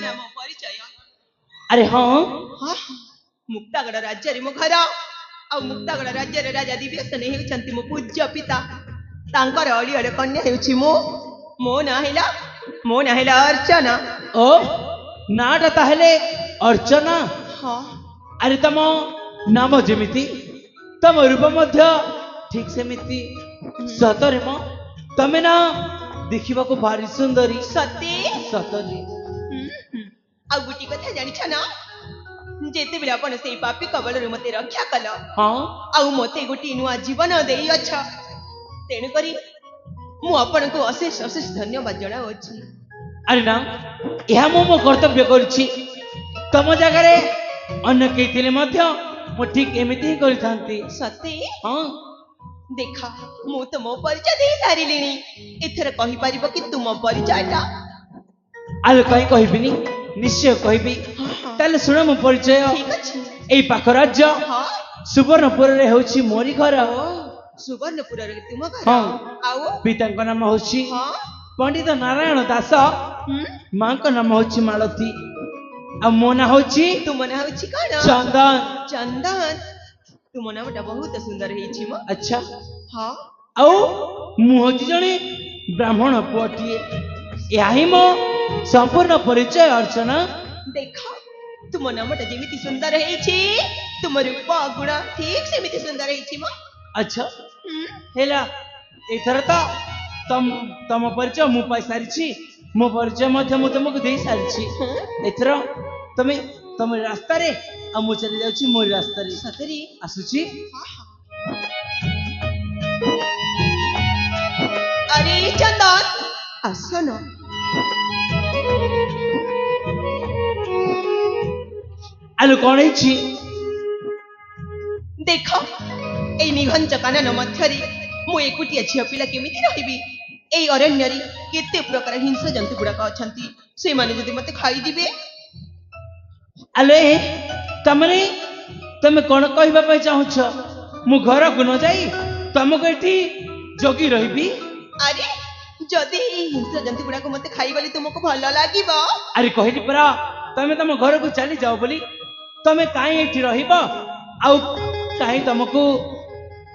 नाम परिचय अरे हाँ हाँ मुक्तागढ़ राज्य मो घर आ मुक्तागढ़ राज्य राजा दिव्यसेन हेउचंती मो पूज्य पिता तांकर अड़ी अड़े कन्या हेउची मो ना हेला अर्चना ओ नाटा ताहले अर्चना हाँ अरे तम नाम जेमिति तम रूप मध्य ठीक सेमिति सतरे म तमे ना देखिबा को भारी सुंदरी सती सतरे आ गुटी कथा जानिछ ना जेते बेला अपन सेई पापी कबलरु मते रक्षा कल हाँ आ मते गुटी नुआ जीवन देई अछ तेणु करी मु अपन को अशेष अशेष धन्यवाद जणाउछि अरे ना यह मो कर्तव्य करुछि तम जगह अन्य केही थिले मध्य मो ठीक एमिति ही करिथांती सती हाँ देखा मु तो मो परिचय दे सारिलिनी एथर कहि परिबो कि तुम परिचयटा आलो कहीं कहबिनी निश्चय कहबी ताले सुन मो परिचय ठीक अछि एई पाख राज्य हां सुवर्णपुर रे होछि मोरी घर सुवर्णपुर रे तुम घर हाँ आउ पितांक नाम होछि हां पंडित नारायण दास मां का नाम होछि मालती आ मो ना होछि तुम ना होछि कोन चंदन चंदन तुम नामटा बहुत सुंदर हेछि म अच्छा हां आउ मु होछि जणे ब्राह्मण पुअटिए याही मो संपूर्ण परिचय अर्चना देखा तुम नामटा जेमिति सुंदर हेछि तुम रूप गुण ठीक सेमिति सुंदर हेछि म अच्छा हेला एथर तो तम परिचय मु पाई सारिछि मो परिचय मध्य मु तुमको दे सारिछि एथर तमे तम रास्ता रे आ मु चली जाउछि मोर रास्ता रे सतरी आसुछि अरे चंदन आसन आलो कोन हेछि देख ए निघंच कानन मध्यरे मु एकुटिया झियो पिला केमिति रहिबी एई अरण्यरी केते प्रकार हिंस जंतु गुड़ाक अछंती से माने जदि मते खाई दिबे आले तमरे तमे कोन कहबा पय चाहछ मु घर को न जाई तमको एठी जोगी रहिबी अरे जदि एई हिंस जंतु गुड़ाक मते खाई बली तुमको भलो लागिबो अरे कहली परा तमे तम घर को चली जाओ बोली तमे काई एठी रहिबो आउ काई तमको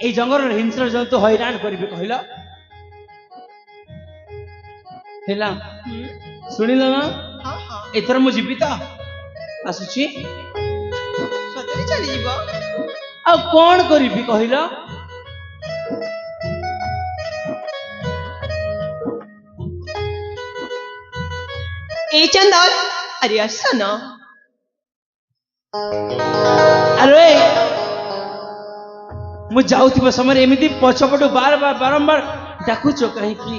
ए जंगल हिंस्र जंतु हैरान करबे कहला हेला सुनिल ना हां हां एथर मु जीवित आसुची सतरे चली जीवो आ कोन करबी कहला ए चंदन अरे आसन अरे मु जाउथिबो समय एमिति पछपटो बार बार बारंबार डाकुचो कहीं की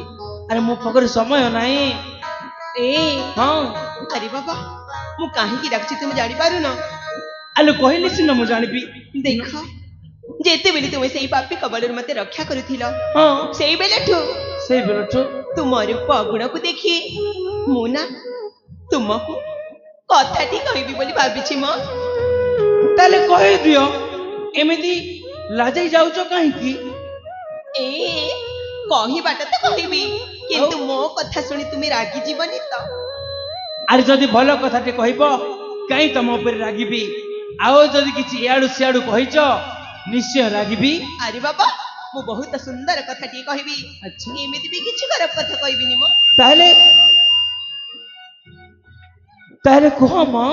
अरे मो पकर समय नाही ए हां अरे बाबा मु काहे की डाकछि तुम जानि पारु न आलो कहली सिन मु जानिबी देख जेते बेली तुमे सेई पापी कबलर मते रक्षा करुथिल हां सेई बेलेठु सेई बेलठो तुम रूप गुण को देखी मु ना तुमको कथाटी कहबी बोली भाबिछि म ताले कहि दियो एमिति लाजै जाउचो काहे की ए कही बाटा तो कहबी किंतु मो कथा सुनी तुमे रागी जीवनी तो अरे जदि भलो कथाटे कहबो काई तम ऊपर रागिबी आओ जदि किछि याडू सियाडू कहिचो निश्चय रागिबी अरे बाबा मु बहुत सुंदर कथाटी कहबी अच्छा एमिति भी किछि खराब कथा कहबिनी मो ताले ताले कह म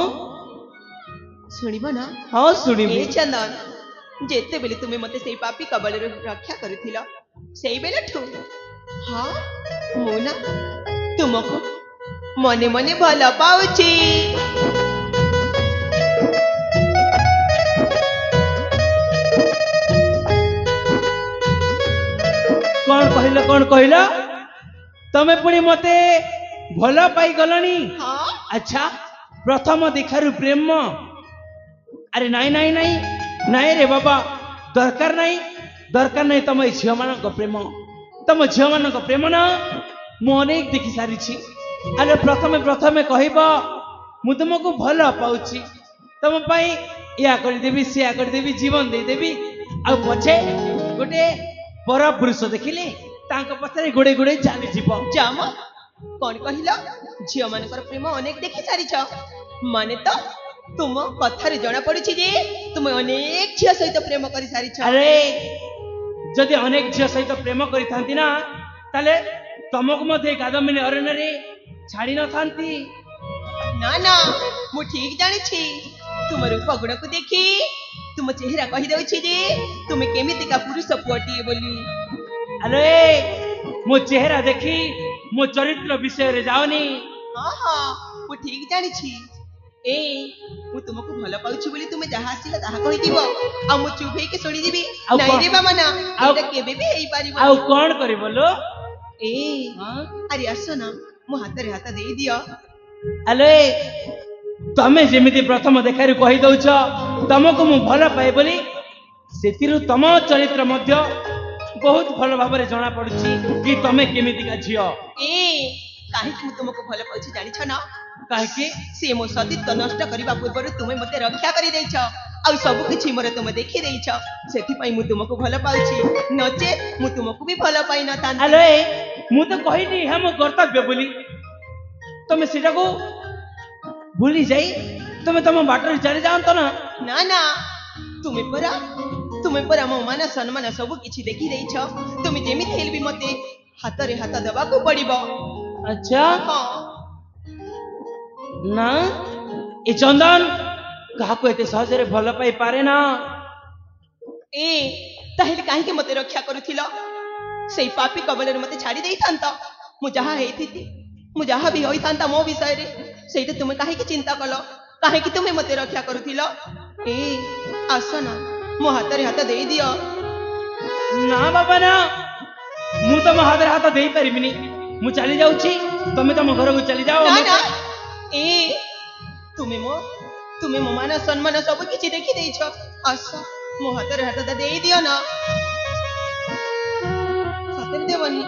सुनिबो ना हां सुनिबी ए चंदन जेते बेले तुमे मते सेई पापी कबलर रक्षा करुथिल सेई बेलेठु हां मु ना तुमको मने मने भल पाउछि कौन कहला तमे पुणी मते भला पाई गलनी हां अच्छा प्रथम देखारु प्रेम अरे नाई नाई नाई नाई रे बाबा दरकार नहीं तम झील मान प्रेम तम झील मान प्रेम ना मु अनेक देखी सारी अरे प्रथमे प्रथमे कहब मु तुमको भल पाउछि तम पाई या करदेवी सिया करदेवी जीवन देदेवी आ पछे गोटे पर पुरुष देखिले तांको पछरे गोड़े गोड़े चली जीव जाम कौन कहिल झियो मानकर प्रेम अनेक देखि सारिछ माने तो तुम कथारे जना पड़ुछि जे तुम अनेक झियो सहित प्रेम करि सारिछ अरे जदि अनेक झियो सहित प्रेम करिथांती ना ताले तमको मते कादम्बिनी अरण्य रे छाड़ी न थांती ना ना मु ठीक जानी छी तुम रूप गुण को देखी तुम चेहरा कहि दउछि जे तुम केमिति का पुरुष पुअटी बोली अरे मो चेहरा देखी मो चरित्र विषय रे जाओनी हाँ हाँ मु ठीक जानी छी ए मु तुमको भल पाउछि बोली तुमे जहा आसिला ताहा कहि दिबो आ मु चुप हेके सुनि जिबी आउ नाही कौन- रे बामना आउ- एटा केबे भी हेई पारिबो आउ कौन करे बोलो ए हाँ अरे आसो ना मु हाथ रे हाथ देई दियो अरे तमे जेमिति प्रथम देखारु कहि दउछ तमको मु भल पाए बोली सेतिरु तम चरित्र मध्य बहुत भल भाबरे जणा पडुछि कि तमे केमिति का झियो ए काहे कि मु तुमको भल पाउछि जानि छ ना काहे कि से मो सतीत्व नष्ट करबा पूर्व तुमे मते रक्षा करि देइछ आ सब किछि मोर तुमे देखि देइछ सेथि पई मु तुमको भल पाउछि नचे मु तुमको भी भल पाइ न तान अरे मु तो कहिनी हम कर्तव्य बोली तमे सेटा को भूली जाई तमे तम बाटर चली जाओ ना ना ना तुमे परा मो मान सम्मान सब किछि देखि देइछ तुमे जेमिति हेल भी मते हाथ रे हाथ देबा को पड़िबो अच्छा हां ना ए चंदन काहाको एते सहजरे भल पाई पारे ना ए ताहेले काहे के मते रक्षा करूथिलो सेई पापी कबलरे मते छाड़ी देइथांत मु जहा हेइथिति मु जहा भी होइथांता मो विषय रे सेइते तुमे काहे की चिंता कलो काहे की तुमे मते रक्षा करूथिलो ए आसो ना मो हाथ रे हाथ देई दियो ना बाबा ना मु तम हाथ रे हाथ देई परिबिनी मु चली जाउछी तमे तम घर को चली जाओ ना ना ए तुमे मो मान सम्मान सब किछि देखि देइछ आसो मो हाथ रे हाथ देई दियो ना सତରେ देवनी